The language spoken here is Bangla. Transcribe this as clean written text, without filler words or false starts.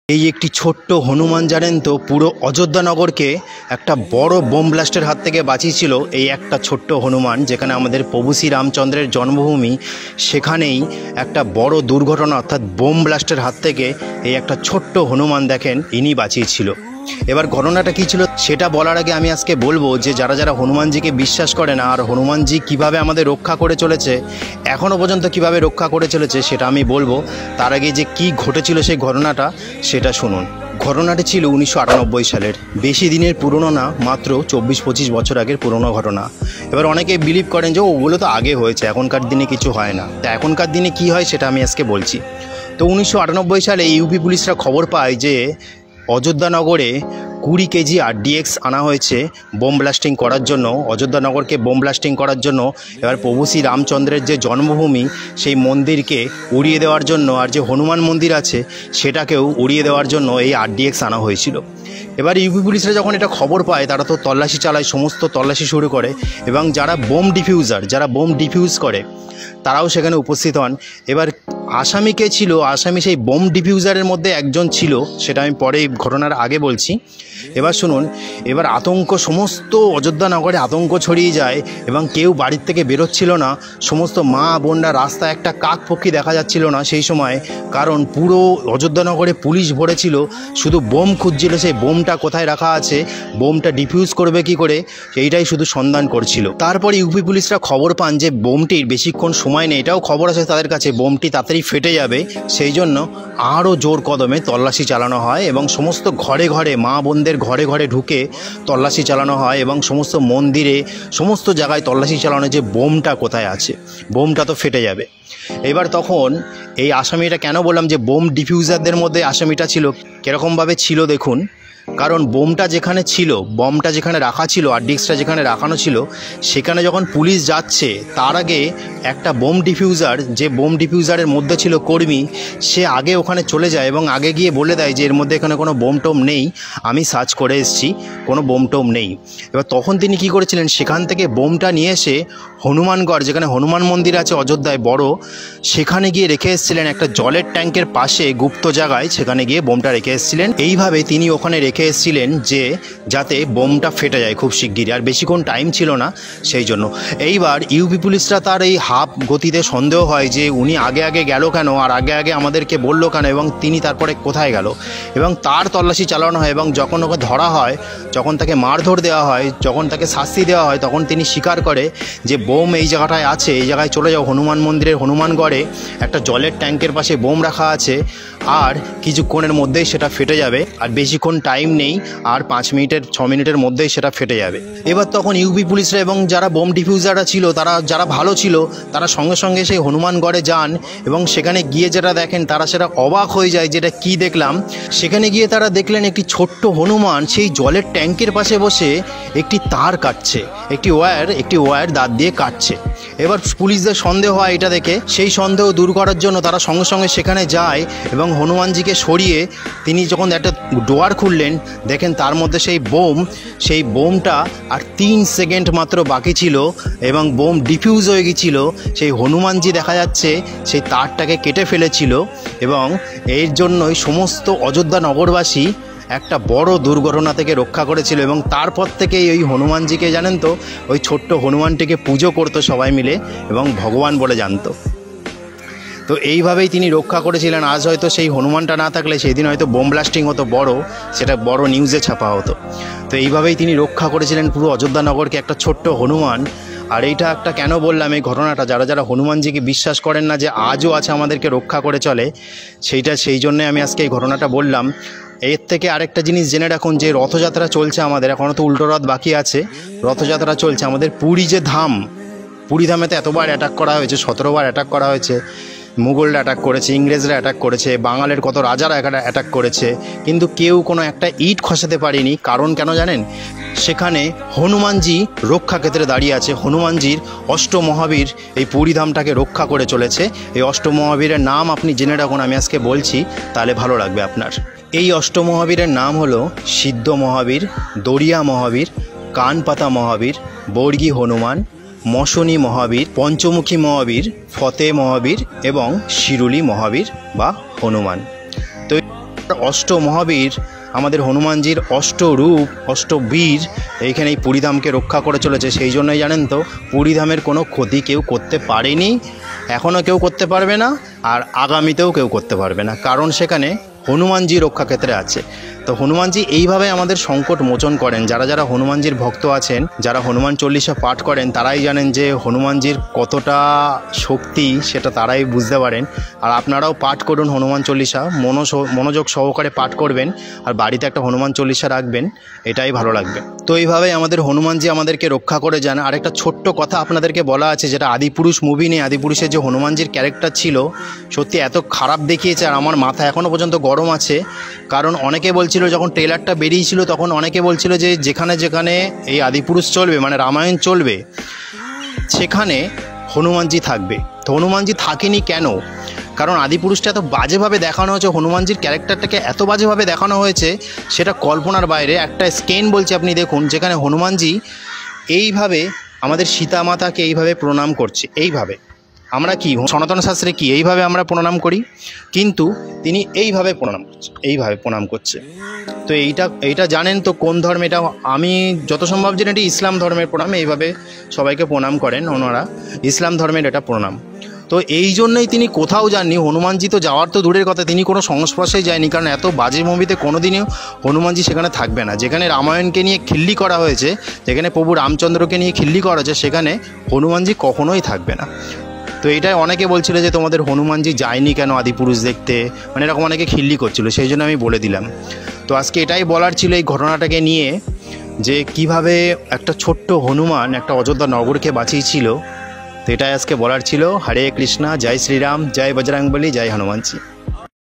এই একটি ছোট্ট হনুমান জানেন তো পুরো অযোধ্যা নগরকে একটা বড় বোম ব্লাস্টের হাত থেকে বাঁচিয়েছিল। এই একটা ছোট্ট হনুমান, যেখানে আমাদের প্রভু শ্রী রামচন্দ্রের জন্মভূমি, সেখানেই একটা বড় দুর্ঘটনা অর্থাৎ বোম ব্লাস্টের হাত থেকে এই একটা ছোট্ট হনুমান দেখেন ইনি বাঁচিয়েছিল। এবার ঘটনাটা কী ছিল সেটা বলার আগে আমি আজকে বলবো যে যারা যারা হনুমানজিকে বিশ্বাস করে না, আর হনুমানজি কিভাবে আমাদের রক্ষা করে চলেছে, এখনও পর্যন্ত কিভাবে রক্ষা করে চলেছে সেটা আমি বলবো। তার আগে যে কি ঘটেছিল সেই ঘটনাটা সেটা শুনুন। ঘটনাটি ছিল 1998 সালের, বেশি দিনের পুরনো না, মাত্র 24-25 বছর আগের পুরনো ঘটনা। এবার অনেকে বিলিভ করেন যে ওগুলো তো আগে হয়েছে, এখনকার দিনে কিছু হয় না। তা এখনকার দিনে কি হয় সেটা আমি আজকে বলছি। তো 1998 সালে ইউপি পুলিশরা খবর পায় যে অযোধ্যা নগরে 20 কেজি RDX আনা হয়েছে বোম ব্লাস্টিং করার জন্য, অযোধ্যা নগরকে বোম ব্লাস্টিং করার জন্য। এবার প্রভু শ্রী রামচন্দ্রের যে জন্মভূমি সেই মন্দিরকে উড়িয়ে দেওয়ার জন্য, আর যে হনুমান মন্দির আছে সেটাকেও উড়িয়ে দেওয়ার জন্য এই RDX আনা হয়েছিল। এবার ইউপি পুলিশরা যখন এটা খবর পায় তারা তো তল্লাশি চালায়, সমস্ত তল্লাশি শুরু করে, এবং যারা বোম ডিফিউজ করে তারাও সেখানে উপস্থিত হন। এবার আসামি কে ছিল? আসামি সেই বোম ডিফিউজারের মধ্যে একজন ছিল, সেটা আমি পরে ঘটনার আগে বলছি। এবার শুনুন, এবার আতঙ্ক, সমস্ত অযোধ্যা নগরে আতঙ্ক ছড়িয়ে যায় এবং কেউ বাড়ির থেকে বেরোচ্ছিল না। সমস্ত মা বোনরা রাস্তায় একটা কাক পক্ষী দেখা যাচ্ছিল না সেই সময়, কারণ পুরো অযোধ্যা নগরে পুলিশ ভরেছিল, শুধু বোম খুঁজছিল, সেই বোমটা কোথায় রাখা আছে, বোমটা ডিফিউজ করবে কি করে, এইটাই শুধু সন্ধান করছিল। তারপর ইউপি পুলিশরা খবর পান যে বোমটির বেশিক্ষণ সময় নেই, এটাও খবর আছে তাদের কাছে, বোমটি তাড়াতাড়ি ফেটে যাবে। সেই জন্য আরও জোর কদমে তল্লাশি চালানো হয় এবং সমস্ত ঘরে ঘরে, মা বোনদের ঘরে ঘরে ঢুকে তল্লাশি চালানো হয় এবং সমস্ত মন্দিরে, সমস্ত জায়গায় তল্লাশি চালানো, যে বোমটা কোথায় আছে, বোমটা তো ফেটে যাবে। এবার তখন এই আসামিটা, কেন বললাম যে বোম ডিফিউজারদের মধ্যে আসামিটা ছিল, কীরকমভাবে ছিল দেখুন। কারণ বোমটা যেখানে ছিল, বমটা যেখানে রাখা ছিল, RDXটা যেখানে রাখানো ছিল, সেখানে যখন পুলিশ যাচ্ছে তার আগে একটা বোম ডিফিউজার, যে বোম ডিফিউজারের মধ্যে ছিল কর্মী, সে আগে ওখানে চলে যায় এবং আগে গিয়ে বলে দেয় যে এর মধ্যে এখানে কোনো বোম টোম নেই, আমি সার্চ করে এসেছি, কোনো বোম টোম নেই। এবার তখন তিনি কি করেছিলেন, সেখান থেকে বোমটা নিয়ে এসে হনুমানগড়, যেখানে হনুমান মন্দির আছে অযোধ্যায় বড়, সেখানে গিয়ে রেখে এসেছিলেন একটা জলের ট্যাঙ্কের পাশে গুপ্ত জায়গায়, সেখানে গিয়ে বোমটা রেখে এসেছিলেন। এইভাবে তিনি ওখানে রেখে এসেছিলেন যে যাতে বোমটা ফেটে যায় খুব শিগগিরই, আর বেশিক্ষণ টাইম ছিল না সেই জন্য। এইবার ইউপি পুলিশরা তার এই হাফ গতিতে সন্দেহ হয় যে উনি আগে আগে গেল কেন, আর আগে আগে আমাদেরকে বললো কেন, এবং তিনি তারপরে কোথায় গেল, এবং তার তল্লাশি চালানো হয়। এবং যখন ওকে ধরা হয়, যখন তাকে মারধর দেওয়া হয়, যখন তাকে শাস্তি দেওয়া হয়, তখন তিনি স্বীকার করে যে বোম এই জায়গাটায় আছে, এই জায়গায় চলে যাও, হনুমান মন্দিরের হনুমানগড়ে একটা জলের ট্যাঙ্কের পাশে বোম রাখা আছে, আর কিছুক্ষণের মধ্যেই সেটা ফেটে যাবে, আর বেশিক্ষণ টাইম নেই, আর 5 মিনিটের 6 মিনিটের মধ্যেই সেটা ফেটে যাবে। এবার তখন ইউপি পুলিশরা এবং যারা বোম ডিফিউজাররা ছিল, তারা যারা ভালো ছিল, তারা সঙ্গে সঙ্গে সেই হনুমানগড়ে যান এবং সেখানে গিয়ে যেটা দেখেন, তারা সেটা অবাক হয়ে যায় যেটা কি দেখলাম। সেখানে গিয়ে তারা দেখলেন একটি ছোট্ট হনুমান সেই জলের ট্যাঙ্কের পাশে বসে একটি তার কাটছে, একটি ওয়্যার দাঁত দিয়ে কাটছে। এবার পুলিশদের সন্দেহ হয় এটা দেখে, সেই সন্দেহ দূর করার জন্য তারা সঙ্গে সঙ্গে সেখানে যায় এবং হনুমানজিকে সরিয়ে তিনি যখন একটা ডোয়ার খুললেন, দেখেন তার মধ্যে সেই বোমটা আর 3 সেকেন্ড মাত্র বাকি ছিল এবং বোম ডিফিউজ হয়ে গিয়েছিল। সেই হনুমানজি দেখা যাচ্ছে সেই তারটাকে কেটে ফেলেছিল, এবং এর জন্যই সমস্ত অযোধ্যা নগরবাসী একটা বড় দুর্ঘটনা থেকে রক্ষা করেছিল। এবং তারপর থেকেই ওই হনুমানজিকে, জানেন তো, ওই ছোট্ট হনুমানটিকে পুজো করতো সবাই মিলে এবং ভগবান বলে জানতো। তো এইভাবেই তিনি রক্ষা করেছিলেন। আজ হয়তো সেই হনুমানটা না থাকলে সেই দিন হয়তো বোম ব্লাস্টিং হতো বড়, সেটা বড় নিউজে ছাপা হতো। তো এইভাবেই তিনি রক্ষা করেছিলেন পুরো অযোধ্যা নগরকে, একটা ছোট্ট হনুমান। আর এইটা একটা কেন বললাম এই ঘটনাটা, যারা যারা হনুমানজিকে বিশ্বাস করেন না যে আজও আছে, আমাদেরকে রক্ষা করে চলে, সেই জন্যে আমি আজকে এই ঘটনাটা বললাম। এর থেকে আরেকটা জিনিস জেনে রাখুন যে রথযাত্রা চলছে আমাদের, এখনও তো উল্টো রথ বাকি আছে, রথযাত্রা চলছে আমাদের। পুরী যে ধাম, পুরী ধামেতে এতবার অ্যাটাক করা হয়েছে, 17 বার অ্যাটাক করা হয়েছে, মুঘলরা অ্যাটাক করেছে, ইংরেজরা অ্যাটাক করেছে, বাঙালের কত রাজারা অ্যাটাক করেছে, কিন্তু কেউ কোনো একটা ইট খসাতে পারেনি। কারণ কেন জানেন? সেখানে হনুমানজি রক্ষা ক্ষেত্রে দাঁড়িয়ে আছে। হনুমানজির অষ্টমহাবীর এই পুরীধামটাকে রক্ষা করে চলেছে। এই অষ্টমহাবীরের নাম আপনি জেনে রাখুন, আমি আজকে বলছি, তাহলে ভালো লাগবে আপনার। এই অষ্টমহাবীরের নাম হলো সিদ্ধ মহাবীর, দরিয়া মহাবীর, কানপাতা মহাবীর, বর্গী হনুমান, মশনী মহাবীর, পঞ্চমুখী মহাবীর, ফতে মহাবীর এবং শিরুলি মহাবীর বা হনুমান। তো অষ্টমহাবীর আমাদের হনুমানজির অষ্টরূপ অষ্টবীর এইখানে এই পুরীধামকে রক্ষা করে চলেছে। সেই জন্যই জানেন তো পুরীধামের কোনো ক্ষতি কেউ করতে পারেনি, এখনও কেউ করতে পারবে না, আর আগামীতেও কেউ করতে পারবে না, কারণ সেখানে হনুমানজি রক্ষাক্ষেত্রে আছে। তো হনুমানজি এইভাবে আমাদের সংকট মোচন করেন। যারা যারা হনুমানজির ভক্ত আছেন, যারা হনুমান চল্লিশা পাঠ করেন, তারাই জানেন যে হনুমানজির কতটা শক্তি সেটা তারাই বুঝতে পারেন। আর আপনারাও পাঠ করুন হনুমান চল্লিশা, মনোযোগ সহকারে পাঠ করবেন, আর বাড়িতে একটা হনুমান চল্লিশা রাখবেন, এটাই ভালো লাগবে। তো এইভাবে আমাদের হনুমানজি আমাদেরকে রক্ষা করে যান। আর একটা ছোট্ট কথা আপনাদেরকে বলা আছে, যেটা আদিপুরুষ মুভি নিয়ে, আদিপুরুষের যে হনুমানজির ক্যারেক্টার ছিল সত্যি এত খারাপ দেখিয়েছে, আর আমার মাথা এখনও পর্যন্ত গরম আছে। কারণ অনেকে বলছিল, যখন ট্রেলারটা বেরিয়েছিল তখন অনেকে বলছিল যে যেখানে যেখানে এই আদিপুরুষ চলবে, মানে রামায়ণ চলবে, সেখানে হনুমানজি থাকবে। তো হনুমানজি থাকেনি কেন? কারণ আদিপুরুষটা এত বাজেভাবে দেখানো হয়েছে, হনুমানজির ক্যারেক্টারটাকে এত বাজেভাবে দেখানো হয়েছে, সেটা কল্পনার বাইরে। একটা স্কেন বলছে, আপনি দেখুন, যেখানে হনুমানজি এইভাবে আমাদের সীতা মাতাকে এইভাবে প্রণাম করছে। এইভাবে আমরা কি সনাতন শাস্ত্রে কি এইভাবে আমরা প্রণাম করি, কিন্তু তিনি এইভাবে প্রণাম করছে, এইভাবে প্রণাম করছে। তো এইটা জানেন তো কোন ধর্ম? এটা আমি যত সম্ভব জানি এটি ইসলাম ধর্মের প্রণাম। এইভাবে সবাইকে প্রণাম করেন ওনারা, ইসলাম ধর্মের এটা প্রণাম। তো এই জন্যই তিনি কোথাও যাননি। হনুমানজি তো যাওয়ার তো দূরের কথা, তিনি কোনো সংস্পর্শেই যায়নি, কারণ এত বাজে মুভিতে কোনো দিনও হনুমানজি সেখানে থাকবে না। যেখানে রামায়ণকে নিয়ে খিল্লি করা হয়েছে, যেখানে প্রভু রামচন্দ্রকে নিয়ে খিল্লি করা হয়েছে, সেখানে হনুমানজি কখনোই থাকবে না। তো এটাই অনেকে বলছিল যে তোমাদের হনুমানজি যায়নি কেন আদিপুরুষ দেখতে, মানে এরকম অনেকে খিল্লি করছিল, সেই জন্য আমি বলে দিলাম। তো আজকে এটাই বলার ছিল এই ঘটনাটাকে নিয়ে, যে কিভাবে একটা ছোট্ট হনুমান একটা অযোধ্যা নগরকে বাঁচিয়েছিল। তো এটাই আজকে বলার ছিল। হরে কৃষ্ণা, জয় শ্রীরাম, জয় বজরংবলী, জয় হনুমানজি।